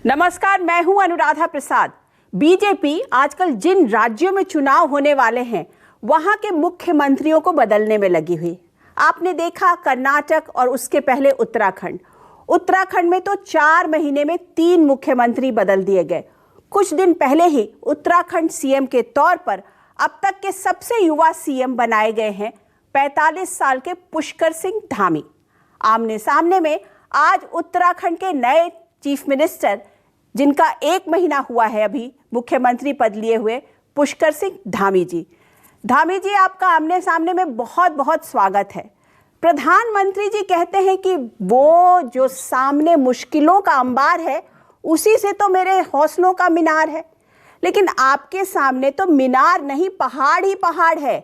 नमस्कार, मैं हूं अनुराधा प्रसाद। बीजेपी आजकल जिन राज्यों में चुनाव होने वाले हैं वहां के मुख्यमंत्रियों को बदलने में लगी हुई। आपने देखा कर्नाटक और उसके पहले उत्तराखंड। उत्तराखंड में तो 4 महीने में 3 मुख्यमंत्री बदल दिए गए। कुछ दिन पहले ही उत्तराखंड सीएम के तौर पर अब तक के सबसे युवा सीएम बनाए गए हैं 45 साल के पुष्कर सिंह धामी। आमने सामने में आज उत्तराखंड के नए चीफ मिनिस्टर, जिनका 1 महीना हुआ है अभी मुख्यमंत्री पद लिए हुए, पुष्कर सिंह धामी जी। धामी जी, आपका आमने सामने में बहुत बहुत स्वागत है। प्रधानमंत्री जी कहते हैं कि वो जो सामने मुश्किलों का अंबार है उसी से तो मेरे हौसलों का मीनार है, लेकिन आपके सामने तो मीनार नहीं, पहाड़ ही पहाड़ है।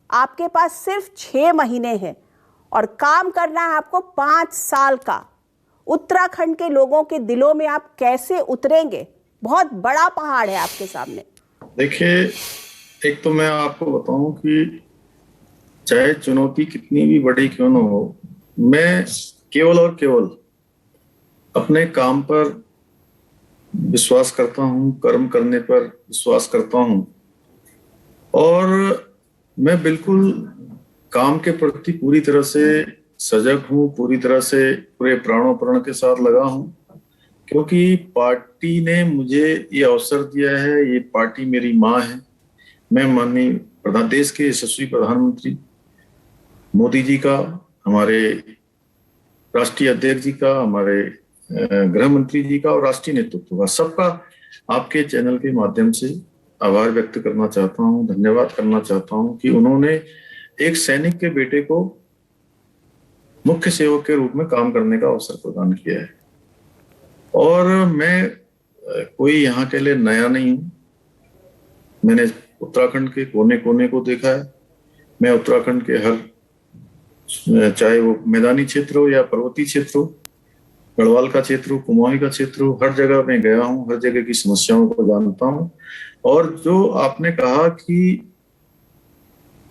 आपके पास सिर्फ 6 महीने हैं और काम करना है आपको 5 साल का। उत्तराखंड के लोगों के दिलों में आप कैसे उतरेंगे? बहुत बड़ा पहाड़ है आपके सामने। देखिए, एक तो मैं आपको बताऊं कि चाहे चुनौती कितनी भी बड़ी क्यों न हो, मैं केवल और केवल अपने काम पर विश्वास करता हूं, कर्म करने पर विश्वास करता हूं और मैं बिल्कुल काम के प्रति पूरी तरह से सजग हूं, पूरी तरह से पूरे प्राणों प्रण के साथ लगा हूं, क्योंकि पार्टी ने मुझे ये अवसर दिया है। ये पार्टी मेरी माँ है। मैं माननीय देश के यशस्वी प्रधानमंत्री मोदी जी का, हमारे राष्ट्रीय अध्यक्ष जी का, हमारे गृह मंत्री जी का और राष्ट्रीय नेतृत्व का, सबका आपके चैनल के माध्यम से आभार व्यक्त करना चाहता हूं, धन्यवाद करना चाहता हूं कि उन्होंने एक सैनिक के बेटे को मुख्य सेवक के रूप में काम करने का अवसर प्रदान किया है। और मैं कोई यहाँ के लिए नया नहीं हूँ। मैंने उत्तराखंड के कोने कोने को देखा है। मैं उत्तराखंड के हर, चाहे वो मैदानी क्षेत्र हो या पर्वतीय क्षेत्र हो, गढ़वाल का क्षेत्र हो, कुमाऊनी का क्षेत्र हो, हर जगह मैं गया हूँ, हर जगह की समस्याओं को जानता हूँ। और जो आपने कहा कि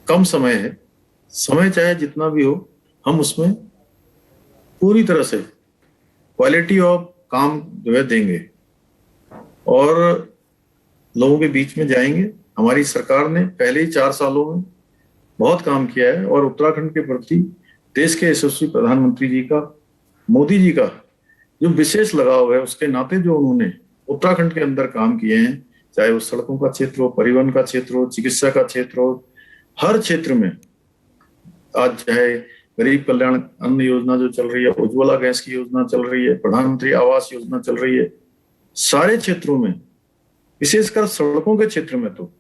कम समय है, समय चाहे जितना भी हो, हम उसमें पूरी तरह से क्वालिटी ऑफ काम जो है देंगे और लोगों के बीच में जाएंगे। हमारी सरकार ने पहले ही 4 सालों में बहुत काम किया है और उत्तराखंड के प्रति देश के यशस्वी प्रधानमंत्री जी का, मोदी जी का जो विशेष लगाव है, उसके नाते जो उन्होंने उत्तराखंड के अंदर काम किए हैं, चाहे वो सड़कों का क्षेत्र हो, परिवहन का क्षेत्र हो, चिकित्सा का क्षेत्र हो, हर क्षेत्र में। आज चाहे गरीब कल्याण अन्न योजना जो चल रही है, उज्ज्वला गैस की योजना चल रही है, प्रधानमंत्री आवास योजना चल रही है, सारे क्षेत्रों में, विशेषकर सड़कों के क्षेत्र में तो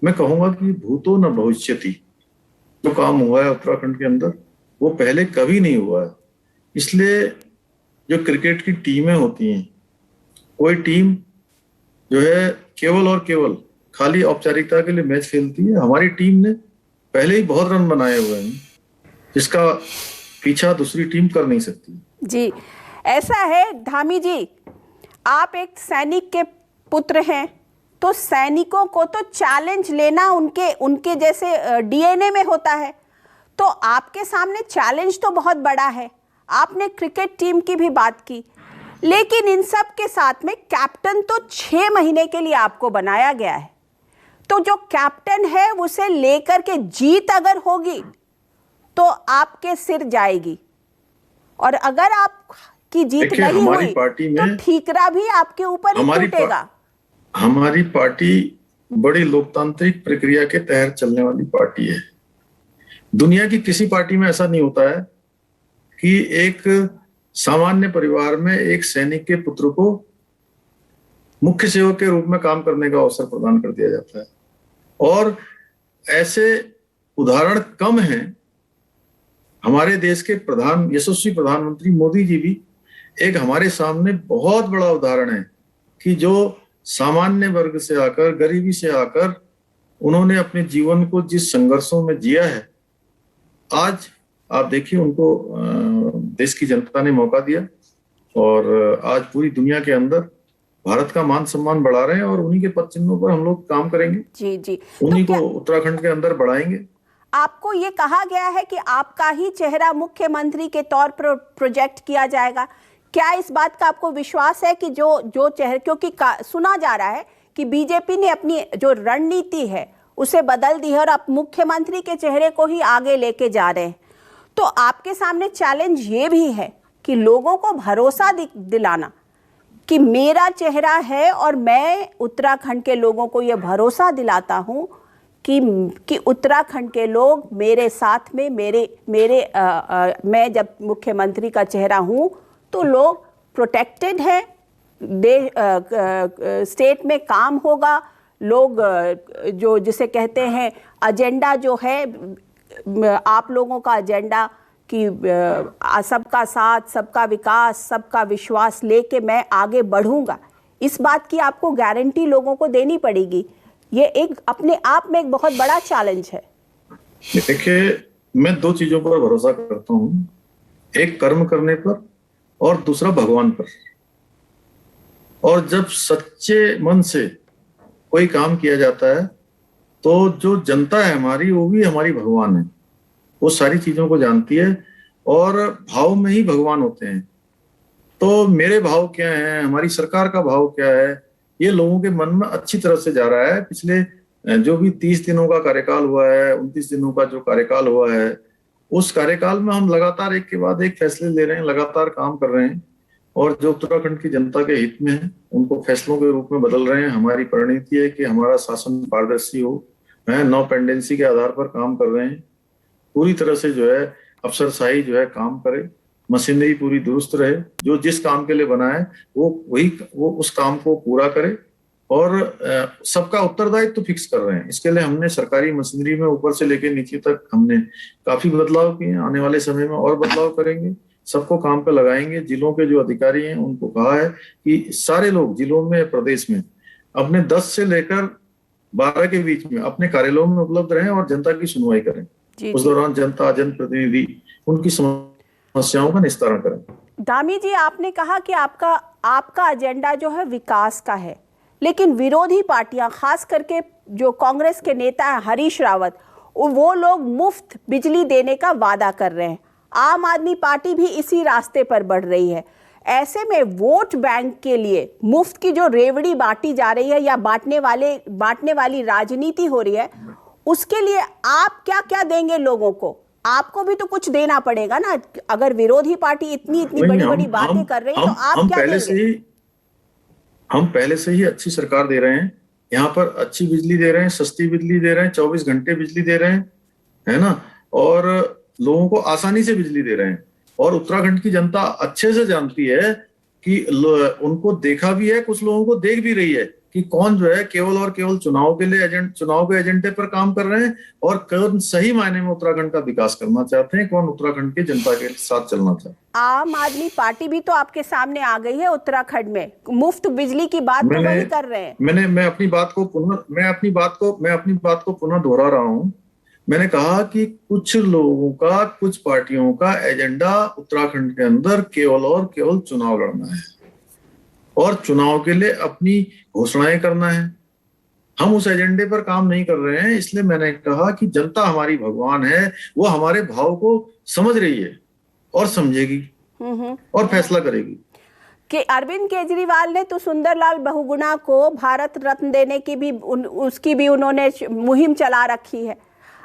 मैं कहूंगा कि भूतो न भविष्यति जो काम हुआ है उत्तराखंड के अंदर, वो पहले कभी नहीं हुआ है। इसलिए जो क्रिकेट की टीमें होती हैं, कोई टीम जो है केवल और केवल खाली औपचारिकता के लिए मैच खेलती है। हमारी टीम ने पहले ही बहुत रन बनाए हुए हैं, जिसका पीछा दूसरी टीम कर नहीं सकती। जी, ऐसा है धामी जी, आप एक सैनिक के पुत्र हैं, तो सैनिकों को तो चैलेंज लेना उनके जैसे डीएनए में होता है। तो आपके सामने चैलेंज तो बहुत बड़ा है। आपने क्रिकेट टीम की भी बात की, लेकिन इन सब के साथ में कैप्टन तो 6 महीने के लिए आपको बनाया गया है। तो जो कैप्टन है उसे लेकर के जीत अगर होगी तो आपके सिर जाएगी, और अगर आपकी जीत नहीं हुई तो ठीकरा भी आपके ऊपर ही टूटेगा। हमारी पार्टी बड़ी लोकतांत्रिक प्रक्रिया के तहत चलने वाली पार्टी है। दुनिया की किसी पार्टी में ऐसा नहीं होता है कि एक सामान्य परिवार में एक सैनिक के पुत्र को मुख्य सेवक के रूप में काम करने का अवसर प्रदान कर दिया जाता है। और ऐसे उदाहरण कम हैं। हमारे देश के यशस्वी प्रधानमंत्री मोदी जी भी एक हमारे सामने बहुत बड़ा उदाहरण है कि जो सामान्य वर्ग से आकर, गरीबी से आकर, उन्होंने अपने जीवन को जिस संघर्षों में जिया है, आज आप देखिए उनको देश की जनता ने मौका दिया और आज पूरी दुनिया के अंदर भारत का मान सम्मान बढ़ा रहे हैं और उन्हीं के पद चिन्हों पर हम लोग काम करेंगे। जी जी, उन्हीं को उत्तराखंड के अंदर बढ़ाएंगे। आपको ये कहा गया है कि आपका ही चेहरा मुख्यमंत्री के तौर पर प्रोजेक्ट किया जाएगा। क्या इस बात का आपको विश्वास है कि जो जो चेहरे, क्योंकि सुना जा रहा है कि बीजेपी ने अपनी जो रणनीति है उसे बदल दी है और आप मुख्यमंत्री के चेहरे को ही आगे लेके जा रहे हैं, तो आपके सामने चैलेंज ये भी है कि लोगों को भरोसा दिलाना कि मेरा चेहरा है और मैं उत्तराखंड के लोगों को ये भरोसा दिलाता हूँ कि उत्तराखंड के लोग मेरे साथ में मैं जब मुख्यमंत्री का चेहरा हूँ तो लोग प्रोटेक्टेड है, स्टेट में काम होगा, लोग जो जिसे कहते हैं एजेंडा जो है आप लोगों का एजेंडा कि सबका साथ, सबका विकास, सबका विश्वास लेके मैं आगे बढ़ूंगा, इस बात की आपको गारंटी लोगों को देनी पड़ेगी। ये एक अपने आप में एक बहुत बड़ा चैलेंज है। देखिए, मैं दो चीजों पर भरोसा करता हूँ, एक कर्म करने पर और दूसरा भगवान पर। और जब सच्चे मन से कोई काम किया जाता है तो जो जनता है हमारी, वो भी हमारी भगवान है, वो सारी चीजों को जानती है और भाव में ही भगवान होते हैं। तो मेरे भाव क्या हैं, हमारी सरकार का भाव क्या है, ये लोगों के मन में अच्छी तरह से जा रहा है। पिछले जो भी 30 दिनों का कार्यकाल हुआ है, 29 दिनों का जो कार्यकाल हुआ है, उस कार्यकाल में हम लगातार एक के बाद एक फैसले ले रहे हैं, लगातार काम कर रहे हैं और जो उत्तराखंड की जनता के हित में है उनको फैसलों के रूप में बदल रहे हैं। हमारी परिणति है कि हमारा शासन पारदर्शी हो, नो पेंडेंसी के आधार पर काम कर रहे हैं, पूरी तरह से जो है अफसरशाही जो है काम करे, मशीनरी पूरी दुरुस्त रहे, जो जिस काम के लिए बना है वो उस काम को पूरा करे और सबका उत्तरदायित्व तो फिक्स कर रहे हैं। इसके लिए हमने सरकारी मशीनरी में ऊपर से लेकर नीचे तक हमने काफी बदलाव किए हैं, आने वाले समय में और बदलाव करेंगे, सबको काम पे लगाएंगे। जिलों के जो अधिकारी हैं उनको कहा है कि सारे लोग जिलों में, प्रदेश में अपने 10 से लेकर 12 के बीच में अपने कार्यालयों में उपलब्ध रहें और जनता की सुनवाई करें। उस दौरान जनता, जनप्रतिनिधि उनकी समस्याओं का निस्तारण करें। धामी जी, आपने कहा कि आपका एजेंडा जो है विकास का है, लेकिन विरोधी पार्टियां, खास करके जो कांग्रेस के नेता हैं हरीश रावत, वो लोग मुफ्त बिजली देने का वादा कर रहे हैं। आम आदमी पार्टी भी इसी रास्ते पर बढ़ रही है। ऐसे में वोट बैंक के लिए मुफ्त की जो रेवड़ी बांटी जा रही है या बांटने वाली राजनीति हो रही है, उसके लिए आप क्या क्या देंगे लोगों को? आपको भी तो कुछ देना पड़ेगा ना। अगर विरोधी पार्टी इतनी बड़ी बातें कर रही है तो आप क्या देंगे? हम पहले से ही अच्छी सरकार दे रहे हैं, यहाँ पर अच्छी बिजली दे रहे हैं, सस्ती बिजली दे रहे हैं, 24 घंटे बिजली दे रहे हैं, है ना, और लोगों को आसानी से बिजली दे रहे हैं। और उत्तराखंड की जनता अच्छे से जानती है कि उनको देखा भी है, कुछ लोगों को देख भी रही है कि कौन जो है केवल और केवल चुनाव के एजेंडे पर काम कर रहे हैं और कौन सही मायने में उत्तराखंड का विकास करना चाहते हैं, कौन उत्तराखंड की जनता के साथ चलना चाहते हैं। आम आदमी पार्टी भी तो आपके सामने आ गई है उत्तराखंड में, मुफ्त बिजली की बात तो वही कर रहे हैं। मैं अपनी बात को पुनः दोहरा रहा हूं। मैंने कहा कि कुछ लोगों का, कुछ पार्टियों का एजेंडा उत्तराखंड के अंदर केवल और केवल चुनाव लड़ना है और चुनाव के लिए अपनी घोषणाएं करना है। हम उस एजेंडे पर काम नहीं कर रहे हैं। इसलिए मैंने कहा कि जनता हमारी भगवान है, वो हमारे भाव को समझ रही है और समझेगी और फैसला करेगी। कि अरविंद केजरीवाल ने तो सुंदरलाल बहुगुणा को भारत रत्न देने की भी उसकी भी उन्होंने मुहिम चला रखी है।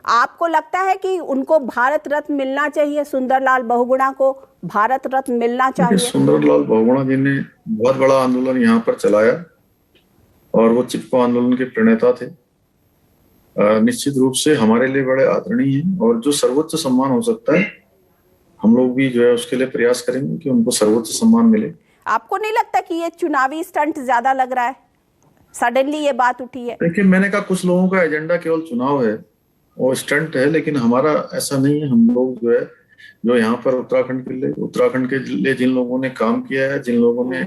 आपको लगता है कि उनको भारत रत्न मिलना चाहिए, सुंदरलाल बहुगुणा को भारत रत्न मिलना चाहिए? सुंदरलाल बहुगुणा जी ने बहुत बड़ा आंदोलन यहाँ पर चलाया और वो चिपको आंदोलन के प्रणेता थे। निश्चित रूप से हमारे लिए बड़े आदरणीय हैं और जो सर्वोच्च सम्मान हो सकता है हम लोग भी जो है उसके लिए प्रयास करेंगे कि उनको सर्वोच्च सम्मान मिले। आपको नहीं लगता कि ये चुनावी स्टंट ज्यादा लग रहा है? सडनली ये बात उठी है। देखिए, मैंने कहा कुछ लोगों का एजेंडा केवल चुनाव है और स्टंट है, लेकिन हमारा ऐसा नहीं है। हम लोग जो है, जो यहाँ पर उत्तराखंड के लिए जिन लोगों ने काम किया है, जिन लोगों ने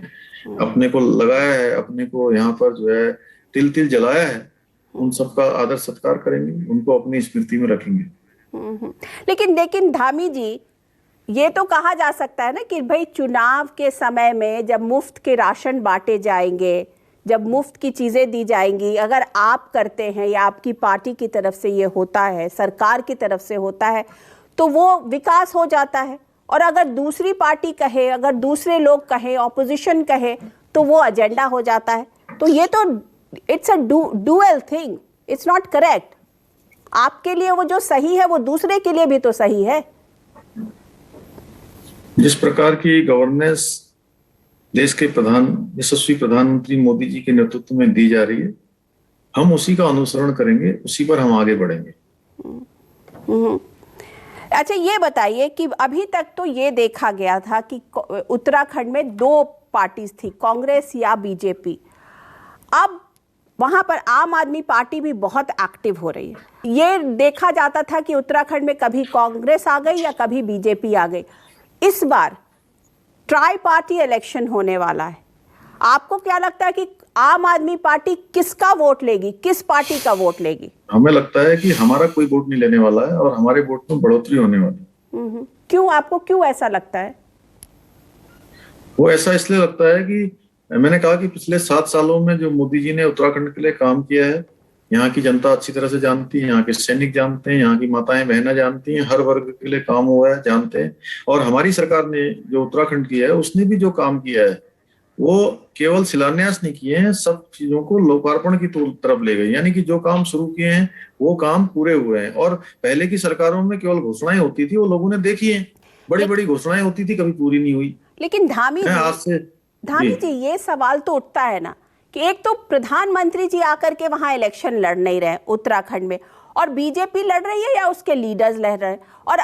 अपने को लगाया है, अपने को यहाँ पर जो है तिल तिल जलाया है, उन सबका आदर सत्कार करेंगे, उनको अपनी स्मृति में रखेंगे। लेकिन धामी जी, ये तो कहा जा सकता है ना कि भाई चुनाव के समय में जब मुफ्त के राशन बांटे जाएंगे, जब मुफ्त की चीजें दी जाएंगी, अगर आप करते हैं या आपकी पार्टी की तरफ से ये होता है, सरकार की तरफ से होता है, तो वो विकास हो जाता है और अगर दूसरी पार्टी कहे, अगर दूसरे लोग कहे, ऑपोजिशन कहे, तो वो एजेंडा हो जाता है। तो ये तो it's a dual thing, it's not correct. आपके लिए वो जो सही है वो दूसरे के लिए भी तो सही है। जिस प्रकार की गवर्नेंस देश के यशस्वी प्रधानमंत्री मोदी जी के नेतृत्व में दी जा रही है, हम उसी का अनुसरण करेंगे, उसी पर हम आगे बढ़ेंगे। अच्छा, ये बताइए कि अभी तक तो ये देखा गया था कि उत्तराखंड में दो पार्टीज थी, कांग्रेस या बीजेपी। अब वहां पर आम आदमी पार्टी भी बहुत एक्टिव हो रही है। ये देखा जाता था कि उत्तराखंड में कभी कांग्रेस आ गई या कभी बीजेपी आ गई। इस बार ट्राई पार्टी इलेक्शन होने वाला है। आपको क्या लगता है कि आम आदमी पार्टी किसका वोट लेगी, किस पार्टी का वोट लेगी? हमें लगता है कि हमारा कोई वोट नहीं लेने वाला है और हमारे वोट में बढ़ोतरी होने वाली है। क्यों, आपको क्यों ऐसा लगता है? वो ऐसा इसलिए लगता है कि मैंने कहा कि पिछले 7 सालों में जो मोदी जी ने उत्तराखंड के लिए काम किया है, यहाँ की जनता अच्छी तरह से जानती है, यहाँ के सैनिक जानते हैं, यहाँ की माताएं बहनें जानती हैं, हर वर्ग के लिए काम हुआ है जानते हैं। और हमारी सरकार ने जो उत्तराखंड किया है, उसने भी जो काम किया है वो केवल शिलान्यास नहीं किए हैं, सब चीजों को लोकार्पण की तरफ ले गए। यानी कि जो काम शुरू किए हैं वो काम पूरे हुए हैं। और पहले की सरकारों में केवल घोषणाएं होती थी, वो लोगों ने देखी है, बड़ी बड़ी घोषणाएं होती थी, कभी पूरी नहीं हुई। लेकिन धामी जी, ये सवाल तो उठता है ना कि एक तो प्रधानमंत्री जी आकर के वहां इलेक्शन लड़ नहीं रहे उत्तराखंड में, और बीजेपी लड़ रही है या उसके लीडर्स लड़ रहे हैं। और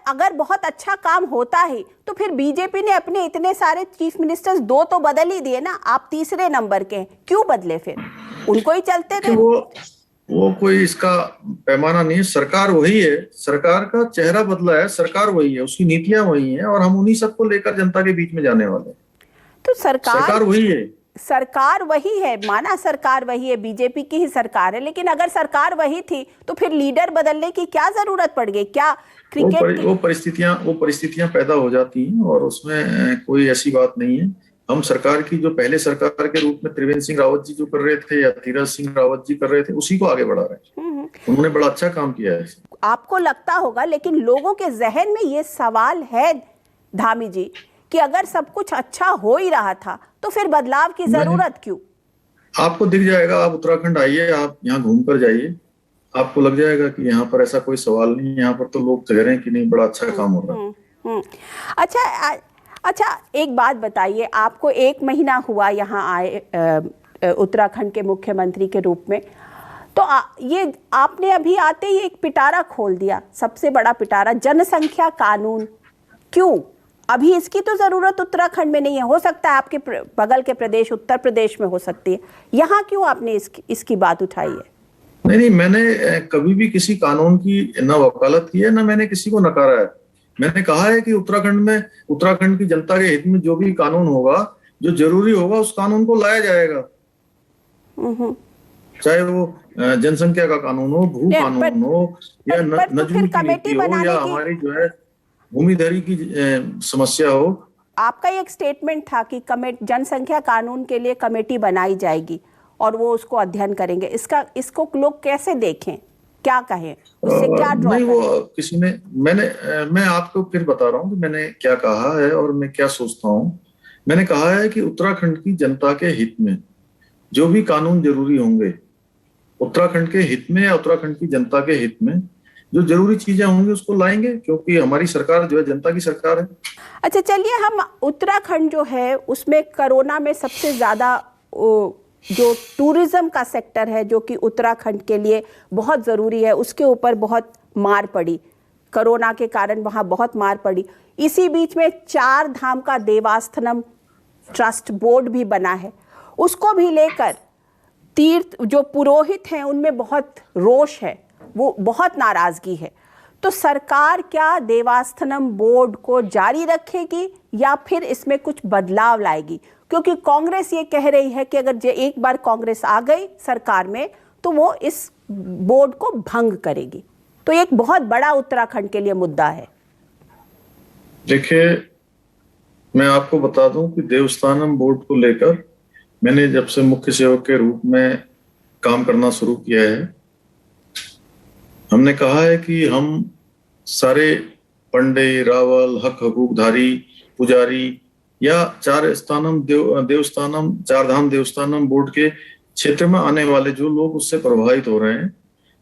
अगर बहुत अच्छा काम होता है तो फिर बीजेपी ने अपने इतने सारे चीफ मिनिस्टर्स 2 तो बदल ही दिए ना, आप तीसरे नंबर के क्यों बदले? फिर उनको ही चलते थे। वो कोई इसका पैमाना नहीं है। सरकार वही है, सरकार का चेहरा बदला है, सरकार वही है, उसकी नीतियां वही हैं, और हम उन्हीं सबको लेकर जनता के बीच में जाने वाले हैं। तो सरकार वही है, सरकार वही है, माना सरकार वही है, बीजेपी की ही सरकार है, लेकिन अगर सरकार वही थी तो फिर लीडर बदलने की क्या जरूरत पड़ गई? क्या क्रिकेट वो परिस्थितियां पैदा हो जाती हैं और उसमें कोई ऐसी बात नहीं है। हम सरकार की जो पहले सरकार के रूप में त्रिवेंद्र सिंह रावत जी जो कर रहे थे या तीरथ सिंह रावत जी कर रहे थे, उसी को आगे बढ़ा रहे हैं। उन्होंने बड़ा अच्छा काम किया है। आपको लगता होगा, लेकिन लोगों के जहन में ये सवाल है धामी जी कि अगर सब कुछ अच्छा हो ही रहा था तो फिर बदलाव की जरूरत क्यों? आपको दिख जाएगा, आप उत्तराखंड आइए, आप यहाँ घूम कर जाइए, आपको लग जाएगा कि यहाँ पर ऐसा कोई सवाल नहीं है। यहाँ पर तो लोग कह रहे हैं कि नहीं, बड़ा अच्छा काम हो रहा है। अच्छा, एक बात बताइए, आपको 1 महीना हुआ यहाँ आए उत्तराखंड के मुख्यमंत्री के रूप में, तो ये आपने अभी आते ही एक पिटारा खोल दिया, सबसे बड़ा पिटारा, जनसंख्या कानून। क्यों? अभी इसकी तो जरूरत उत्तराखंड में नहीं है। हो सकता है आपके बगल के प्रदेश उत्तर प्रदेश में हो सकती है, यहाँ क्यों आपने इसकी बात उठाई है? नहीं, मैंने कभी भी किसी कानून की न वकालत की है, न मैंने किसी को नकारा है। मैंने कहा है कि उत्तराखंड की जनता के हित में जो भी कानून होगा, जो जरूरी होगा, उस कानून को लाया जाएगा। चाहे वो जनसंख्या का कानून हो, भू कानून हो, या नजूल की नीति हो, या हमारी जो है भूमिधरी की समस्या हो। आपका एक स्टेटमेंट था कि जनसंख्या कानून के लिए कमेटी बनाई जाएगी और वो उसको अध्ययन करेंगे। इसको लोग कैसे देखें, क्या कहें, उससे क्या ड्रॉ नहीं, वो किसी ने मैं आपको फिर बता रहा हूँ कि मैंने क्या कहा है और मैं क्या सोचता हूँ। मैंने कहा है कि उत्तराखंड की जनता के हित में जो भी कानून जरूरी होंगे, उत्तराखंड के हित में या उत्तराखंड की जनता के हित में जो जरूरी चीजें होंगी उसको लाएंगे, क्योंकि हमारी सरकार जो है जनता की सरकार है। अच्छा, चलिए, हम उत्तराखंड जो है उसमें कोरोना में सबसे ज्यादा जो टूरिज्म का सेक्टर है, जो कि उत्तराखंड के लिए बहुत ज़रूरी है, उसके ऊपर बहुत मार पड़ी कोरोना के कारण, वहाँ बहुत मार पड़ी। इसी बीच में 4 धाम का देवास्थानम ट्रस्ट बोर्ड भी बना है, उसको भी लेकर तीर्थ जो पुरोहित हैं उनमें बहुत रोष है, वो बहुत नाराज़गी है। तो सरकार क्या देवास्थानम बोर्ड को जारी रखेगी या फिर इसमें कुछ बदलाव लाएगी? क्योंकि कांग्रेस ये कह रही है कि अगर एक बार कांग्रेस आ गई सरकार में तो वो इस बोर्ड को भंग करेगी। तो एक बहुत बड़ा उत्तराखंड के लिए मुद्दा है। देखिए, मैं आपको बता दूं कि देवस्थानम बोर्ड को लेकर मैंने जब से मुख्य सेवक के रूप में काम करना शुरू किया है, हमने कहा है कि हम सारे पंडे, रावल, हक हकूकधारी, पुजारी या चार धाम देवस्थानम बोर्ड के क्षेत्र में आने वाले जो लोग उससे प्रभावित हो रहे हैं,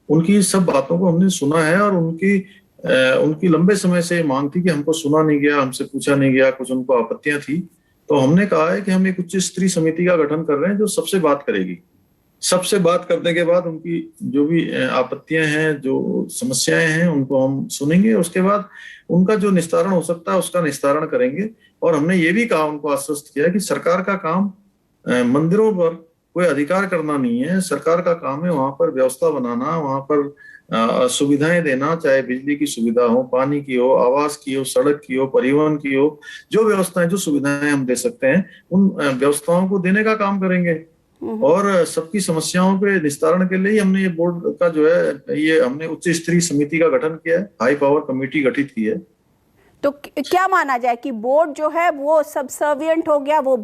उनकी सब बातों को हमने सुना है। और उनकी लंबे समय से मांग थी कि हमको सुना नहीं गया, हमसे पूछा नहीं गया, कुछ उनको आपत्तियां थी। तो हमने कहा है कि हम एक उच्च स्तरीय समिति का गठन कर रहे हैं जो सबसे बात करेगी। सबसे बात करने के बाद उनकी जो भी आपत्तियां हैं, जो समस्याएं हैं, उनको हम सुनेंगे। उसके बाद उनका जो निस्तारण हो सकता है उसका निस्तारण करेंगे। और हमने ये भी कहा, उनको आश्वस्त किया कि सरकार का काम मंदिरों पर कोई अधिकार करना नहीं है। सरकार का काम है वहां पर व्यवस्था बनाना, वहां पर सुविधाएं देना, चाहे बिजली की सुविधा हो, पानी की हो, आवास की हो, सड़क की हो, परिवहन की हो। जो व्यवस्थाएं, जो सुविधाएं हम दे सकते हैं, उन व्यवस्थाओं को देने का काम करेंगे। और सबकी समस्याओं के निस्तारण के लिए हमने ये बोर्ड का जो है, ये हमने उच्च स्तरीय समिति का गठन किया है, हाई पावर कमेटी गठित की है। तो क्या माना जाए कि बोर्ड जो है वो सबसर्विएंट हो गया, वो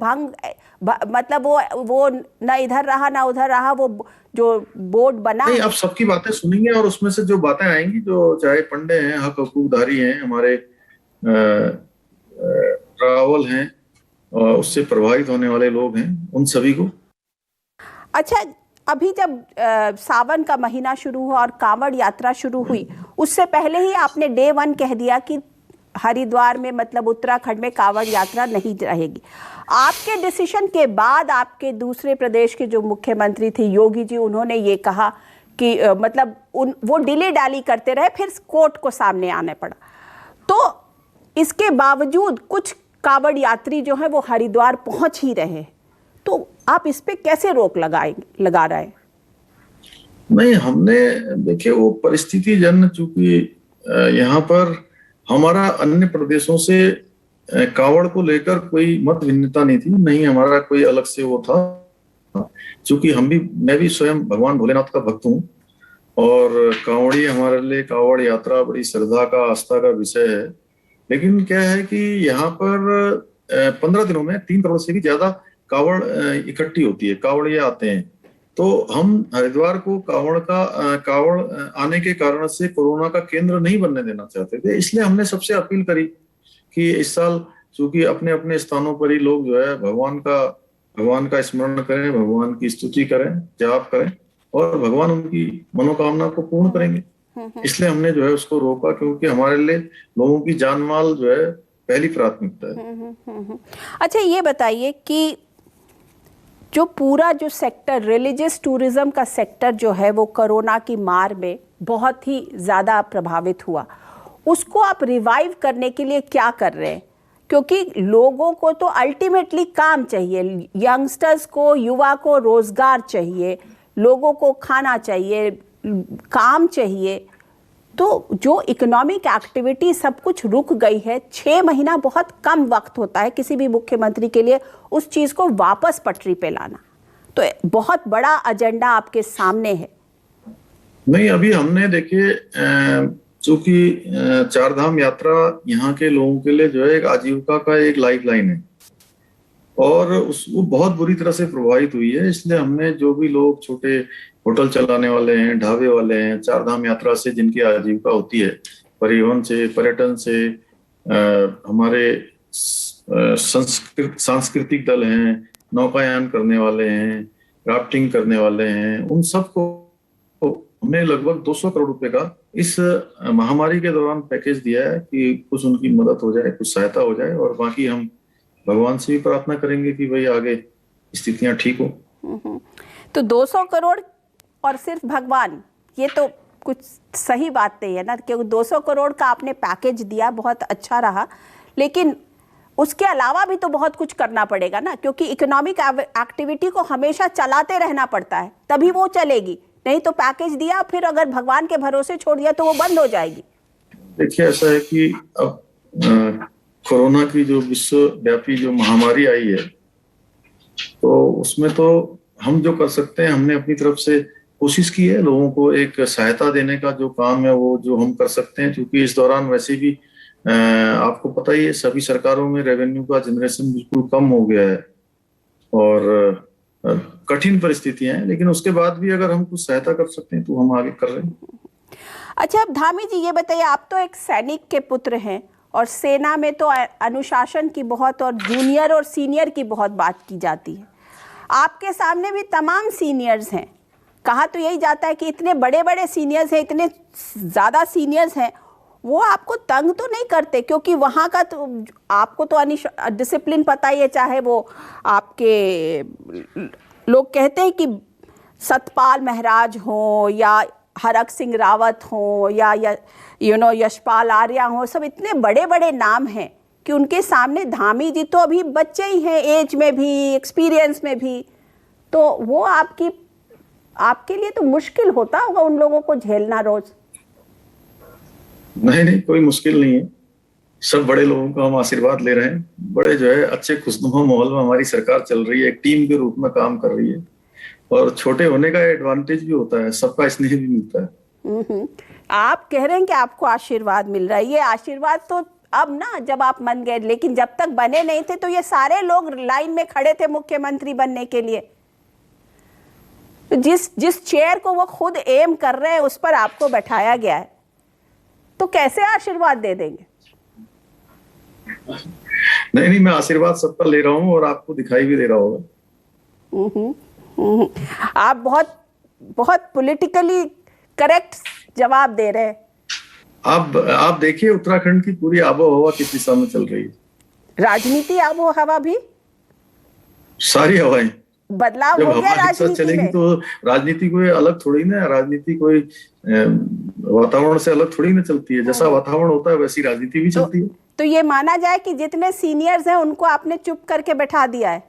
मतलब वो ना इधर रहा ना उधर रहा, वो जो बोर्ड बना? नहीं, आप सबकी बातें सुनेंगे और उसमें से जो बातें आएंगी, जो चाहे पंडे हैं, हक हकूकधारी हैं, हमारे रावल हैं, और उससे प्रभावित होने वाले लोग हैं, उन सभी को। अच्छा, अभी जब सावन का महीना शुरू हुआ और कांवड़ यात्रा शुरू हुई, उससे पहले ही आपने डे 1 कह दिया कि हरिद्वार में, मतलब उत्तराखंड में कांवड़ यात्रा नहीं रहेगी। आपके डिसीजन के बाद आपके दूसरे प्रदेश के जो मुख्यमंत्री थे योगी जी, उन्होंने ये कहा कि मतलब वो डिले डाली करते रहे, फिर कोर्ट को सामने आने पड़ा। तो इसके बावजूद कुछ कांवड़ यात्री जो है वो हरिद्वार पहुंच ही रहे। तो आप इस पे कैसे रोक लगा रहे हैं? नहीं, हमने देखिए वो परिस्थिति जन, चूंकि यहाँ पर हमारा अन्य प्रदेशों से कांवड़ को लेकर कोई मत भिन्नता नहीं थी, नहीं हमारा कोई अलग से वो था। चूंकि मैं भी स्वयं भगवान भोलेनाथ का भक्त हूँ, और कांवड़ी हमारे लिए कांवड़ यात्रा बड़ी श्रद्धा का, आस्था का विषय है। लेकिन क्या है कि यहाँ पर 15 दिनों में 3 करोड़ से भी ज्यादा कांवड़ इकट्ठी होती है, कांवड़िये आते हैं। तो हम हरिद्वार को कांवड़ आने के कारण से कोरोना का केंद्र नहीं बनने देना चाहते थे। इसलिए हमने सबसे अपील करी कि इस साल चूंकि अपने अपने स्थानों पर ही लोग जो है भगवान का स्मरण करें, भगवान की स्तुति करें, जाप करें, और भगवान उनकी मनोकामना को पूर्ण करेंगे। इसलिए हमने जो है उसको रोका, क्योंकि हमारे लिए लोगों की जान माल जो है पहली प्राथमिकता है। अच्छा, ये बताइए कि जो पूरा जो सेक्टर, रिलीजियस टूरिज्म का सेक्टर जो है, वो कोरोना की मार में बहुत ही ज़्यादा प्रभावित हुआ, उसको आप रिवाइव करने के लिए क्या कर रहे हैं? क्योंकि लोगों को तो अल्टीमेटली काम चाहिए, यंगस्टर्स को, युवा को रोजगार चाहिए, लोगों को खाना चाहिए, काम चाहिए। तो जो इकोनॉमिक एक्टिविटी सब कुछ रुक गई है, 6 महीना बहुत कम वक्त होता है किसी भी मुख्यमंत्री के लिए उस चीज को वापस पटरी पे लाना। तो बहुत बड़ा एजेंडा आपके सामने है। नहीं, अभी हमने देखिए, चूंकि चार धाम यात्रा यहाँ के लोगों के लिए जो है एक आजीविका का एक लाइफलाइन है, और वो बहुत बुरी तरह से प्रभावित हुई है। इसलिए हमने जो भी लोग छोटे होटल चलाने वाले हैं, ढाबे वाले हैं, चार धाम यात्रा से जिनकी आजीविका होती है, परिवहन से, पर्यटन से, हमारे सांस्कृतिक दल हैं, नौकायान करने वाले हैं, राफ्टिंग करने वाले हैं, उन सबको हमने लगभग 200 करोड़ रुपए का इस महामारी के दौरान पैकेज दिया है कि कुछ उनकी मदद हो जाए, कुछ सहायता हो जाए, और बाकी हम भगवान से भी प्रार्थना करेंगे कि भाई आगे स्थितियां ठीक हो। तो 200 करोड़ और सिर्फ भगवान, ये तो कुछ सही बात नहीं है ना, क्योंकि 200 करोड़ का आपने पैकेज दिया, बहुत अच्छा रहा, लेकिन उसके अलावा भी तो बहुत कुछ करना पड़ेगा ना, क्योंकि इकोनॉमिक एक्टिविटी को हमेशा चलाते रहना पड़ता है, तभी वो चलेगी। नहीं तो पैकेज दिया, फिर अगर भगवान के भरोसे छोड़ दिया तो वो बंद हो जाएगी। देखिए, ऐसा है कि अब कोरोना की जो विश्वव्यापी जो महामारी आई है, तो उसमें तो हम जो कर सकते हैं, हमने अपनी तरफ से कोशिश की है लोगों को एक सहायता देने का जो काम है वो जो हम कर सकते हैं। क्योंकि इस दौरान वैसे भी आपको पता ही है, सभी सरकारों में रेवेन्यू का जनरेशन बिल्कुल कम हो गया है और कठिन परिस्थितियां हैं, लेकिन उसके बाद भी अगर हम कुछ सहायता कर सकते हैं तो हम आगे कर रहे हैं। अच्छा, अब धामी जी ये बताइए, आप तो एक सैनिक के पुत्र हैं और सेना में तो अनुशासन की बहुत और जूनियर और सीनियर की बहुत बात की जाती है। आपके सामने भी तमाम सीनियर्स हैं। कहा तो यही जाता है कि इतने बड़े बड़े सीनियर्स हैं, इतने ज़्यादा सीनियर्स हैं, वो आपको तंग तो नहीं करते? क्योंकि वहाँ का तो आपको तो डिसिप्लिन पता ही है, चाहे वो आपके लोग कहते हैं कि सतपाल महाराज हो या हरक सिंह रावत हो या यशपाल आर्या हो, सब इतने बड़े बड़े नाम हैं कि उनके सामने धामी जी तो अभी बच्चे ही हैं, एज में भी, एक्सपीरियंस में भी। तो वो आपके लिए तो मुश्किल होता होगा उन लोगों को झेलना रोज। नहीं, कोई मुश्किल नहीं है। सब बड़े लोगों का हम आशीर्वाद ले रहे हैं। बड़े जो है अच्छे खुशनुमा माहौल में हमारी सरकार चल रही है, एक टीम के रूप में काम कर रही है और छोटे होने का एडवांटेज भी होता है, सबका स्नेह भी मिलता है। आप कह रहे हैं कि आपको आशीर्वाद मिल रहा है। ये आशीर्वाद तो अब ना जब आप बन गए, लेकिन जब तक बने नहीं थे तो ये सारे लोग लाइन में खड़े थे मुख्यमंत्री बनने के लिए। जिस चेयर को वो खुद एम कर रहे हैं उस पर आपको बैठाया गया है, तो कैसे आशीर्वाद दे देंगे? नहीं, मैं आशीर्वाद सबका ले रहा हूँ और आपको दिखाई भी दे रहा होगा। आप बहुत बहुत पॉलिटिकली करेक्ट जवाब दे रहे हैं। आप देखिए उत्तराखंड की पूरी आबो हवा किस दिशा में चल रही है। राजनीति आबो हवा भी, सारी हवाएं बदलाव हो गया राजनीति चलेगी में। तो राजनीति कोई अलग थोड़ी ना, राजनीति कोई वातावरण से अलग थोड़ी ना चलती है। जैसा वातावरण होता है वैसी राजनीति भी चलती है। तो ये माना जाए कि जितने सीनियर्स हैं उनको आपने चुप करके बैठा दिया है?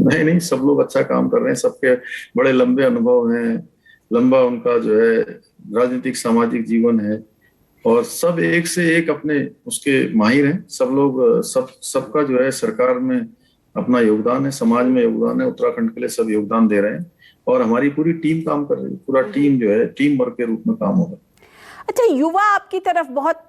नहीं, सब लोग अच्छा काम कर रहे हैं। सबके बड़े लंबे अनुभव हैं, लंबा उनका जो है राजनीतिक सामाजिक जीवन है और सब एक से एक अपने उसके माहिर हैं। सब लोग सबका जो है सरकार में अपना योगदान है, समाज में योगदान है। उत्तराखंड के लिए सब योगदान दे रहे हैं और हमारी पूरी टीम काम कर रही है। पूरा टीम जो है टीम वर्क के रूप में काम होगा। अच्छा, युवा आपकी तरफ बहुत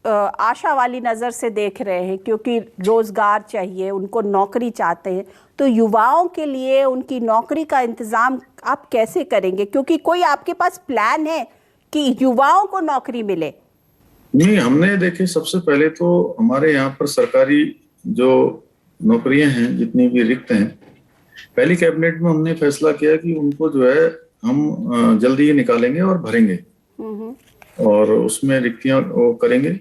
आशा वाली नज़र से देख रहे हैं क्योंकि रोजगार चाहिए, उनको नौकरी चाहते हैं। तो युवाओं के लिए उनकी नौकरी का इंतजाम आप कैसे करेंगे? क्योंकि कोई आपके पास प्लान है कि युवाओं को नौकरी मिले? नहीं, हमने देखे सबसे पहले तो हमारे यहाँ पर सरकारी जो नौकरियां हैं जितनी भी रिक्त हैं, पहली कैबिनेट में हमने फैसला किया कि उनको जो है हम जल्दी ही निकालेंगे और भरेंगे और उसमें रिक्तियां वो करेंगे।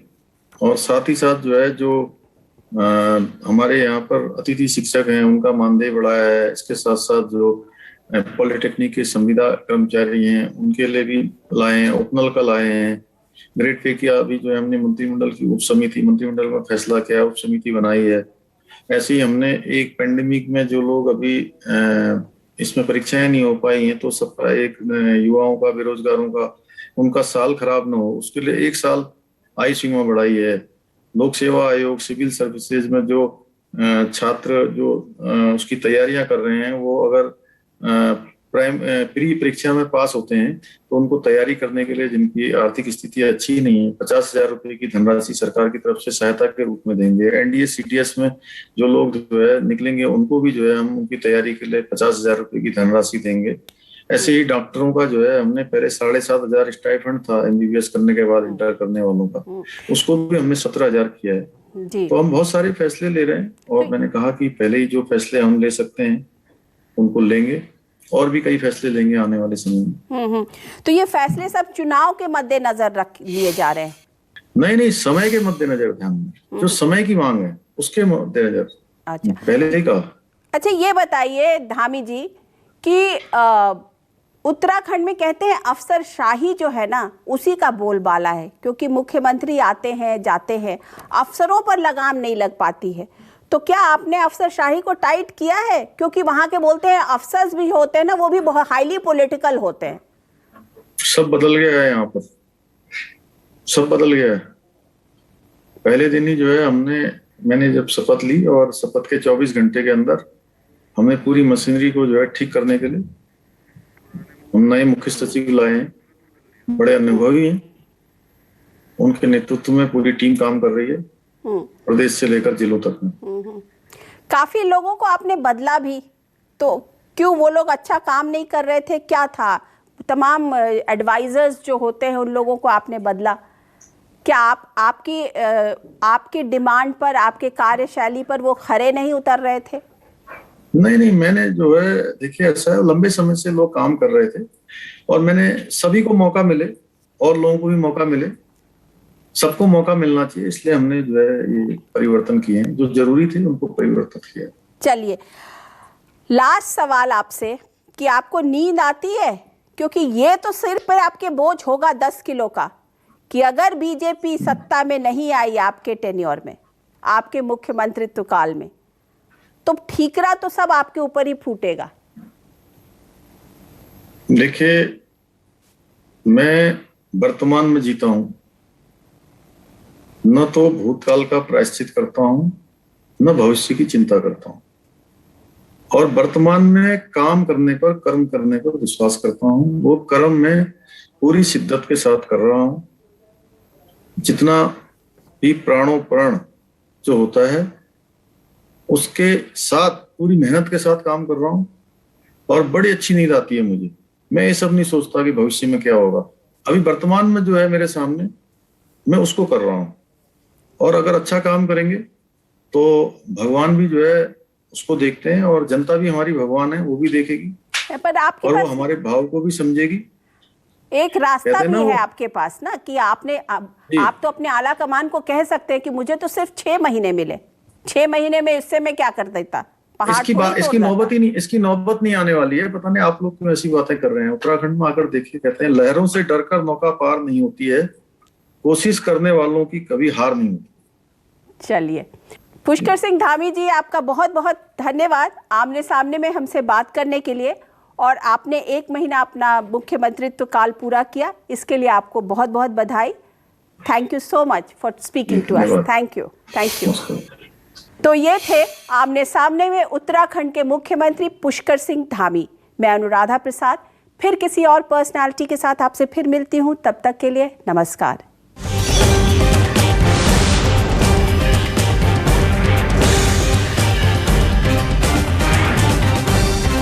और साथ ही साथ जो है जो हमारे यहाँ पर अतिथि शिक्षक हैं उनका मानदेय बढ़ाया है। इसके साथ साथ जो पॉलिटेक्निक के संविदा कर्मचारी हैं उनके लिए भी लाए हैं, ओपनल का लाए हैं। ग्रेड पे की अभी जो है हमने मंत्रिमंडल में फैसला किया, उप समिति बनाई है। ऐसे ही हमने एक पेंडेमिक में जो लोग अभी इसमें परीक्षाएं नहीं हो पाई हैं तो सबका एक युवाओं का, बेरोजगारों का, उनका साल खराब ना हो उसके लिए 1 साल आयु सीमा बढ़ाई है। लोक सेवा आयोग, सिविल सर्विसेज में जो छात्र जो उसकी तैयारियां कर रहे हैं वो अगर प्री परीक्षा में पास होते हैं तो उनको तैयारी करने के लिए जिनकी आर्थिक स्थिति अच्छी नहीं है 50,000 रुपए की धनराशि सरकार की तरफ से सहायता के रूप में देंगे। एनडीए सीटीएस में जो लोग जो है निकलेंगे उनको भी जो है हम उनकी तैयारी के लिए 50,000 रुपए की धनराशि देंगे। ऐसे ही डॉक्टरों का जो है हमने पहले 7,500 स्टाइपेंड था एमबीबीएस करने के बाद इंटर करने वालों का, उसको भी हमने 17,000 किया है। तो हम बहुत सारे फैसले ले रहे हैं और मैंने कहा कि पहले ही जो फैसले हम ले सकते हैं उनको लेंगे और भी कई फैसले लेंगे आने वाले समय में। तो ये फैसले सब चुनाव के मद्देनजर रख लिए जा रहे हैं? नहीं, समय के मद्देनजर ध्यान में जो समय की मांग है उसके मद्देनजर। अच्छा, पहले ही कहा। अच्छा, ये बताइए धामी जी कि उत्तराखंड में कहते हैं अफसरशाही जो है ना उसी का बोलबाला है, क्योंकि मुख्यमंत्री आते हैं जाते हैं, अफसरों पर लगाम नहीं लग पाती है। तो क्या आपने अफसरशाही को टाइट किया है? क्योंकि वहां के बोलते हैं अफसर्स भी होते हैं ना, वो भी बहुत हाईली पॉलिटिकल होते हैं। सब बदल गया है यहाँ पर, सब बदल गया है। पहले दिन ही जो है मैंने जब शपथ ली और शपथ के 24 घंटे के अंदर हमने पूरी मशीनरी को जो है ठीक करने के लिए हम नए मुख्य सचिव लाए हैं, बड़े अनुभवी हैं। उनके नेतृत्व में पूरी टीम काम कर रही है प्रदेश से लेकर जिलों तक में। काफी लोगों को आपने बदला भी, तो क्यों? वो लोग अच्छा काम नहीं कर रहे थे, क्या था? तमाम एडवाइजर्स जो होते हैं उन लोगों को आपने बदला। क्या आपकी डिमांड पर, आपके कार्यशैली पर वो खरे नहीं उतर रहे थे? नहीं, मैंने जो है, देखिए ऐसा है, लंबे समय से लोग काम कर रहे थे और मैंने सभी को मौका मिले और लोगों को भी मौका मिले, सबको मौका मिलना चाहिए, इसलिए हमने जो है ये परिवर्तन किए हैं, जो जरूरी थे उनको परिवर्तन किया। चलिए, लास्ट सवाल आपसे कि आपको नींद आती है? क्योंकि ये तो सिर पर आपके बोझ होगा 10 किलो का कि अगर बीजेपी सत्ता में नहीं आई आपके टेन्योर में, आपके मुख्यमंत्रित्व काल में, तो ठीकरा तो सब आपके ऊपर ही फूटेगा। देखिए, मैं वर्तमान में जीता हूं, न तो भूतकाल का प्रायश्चित करता हूं, न भविष्य की चिंता करता हूं, और वर्तमान में काम करने पर, कर्म करने पर विश्वास करता हूं। वो कर्म मैं पूरी शिद्दत के साथ कर रहा हूं, जितना भी प्राणों प्राण जो होता है उसके साथ पूरी मेहनत के साथ काम कर रहा हूं और बड़ी अच्छी नींद आती है मुझे। मैं ये सब नहीं सोचता कि भविष्य में क्या होगा, अभी वर्तमान में जो है मेरे सामने, मैं उसको कर रहा हूं, और अगर अच्छा काम करेंगे तो भगवान भी जो है उसको देखते हैं, और जनता भी हमारी भगवान है, वो भी देखेगी पर आपके और पास वो हमारे भाव को भी समझेगी। एक रास्ता भी है आपके पास ना कि आप तो अपने आला कमान को कह सकते हैं कि मुझे तो सिर्फ 6 महीने मिले, 6 महीने में इससे मैं क्या कर देता, इसकी नौबत नहीं आने वाली है। पता नहीं आप लोग क्यों ऐसी बातें कर रहे हैं। उत्तराखंड में आकर देखिए, कहते हैं लहरों से डरकर नौका पार नहीं होती है, कोशिश करने वालों की कभी हार नहीं होती। चलिए, पुष्कर सिंह धामी जी, आपका बहुत बहुत धन्यवाद आमने सामने में हमसे बात करने के लिए, और आपने 1 महीना अपना मुख्यमंत्रित्व काल पूरा किया, इसके लिए आपको बहुत बहुत बधाई। Thank you so much for speaking to us. Thank you. तो ये थे आमने सामने में उत्तराखंड के मुख्यमंत्री पुष्कर सिंह धामी। मैं अनुराधा प्रसाद फिर किसी और पर्सनालिटी के साथ आपसे फिर मिलती हूँ। तब तक के लिए नमस्कार।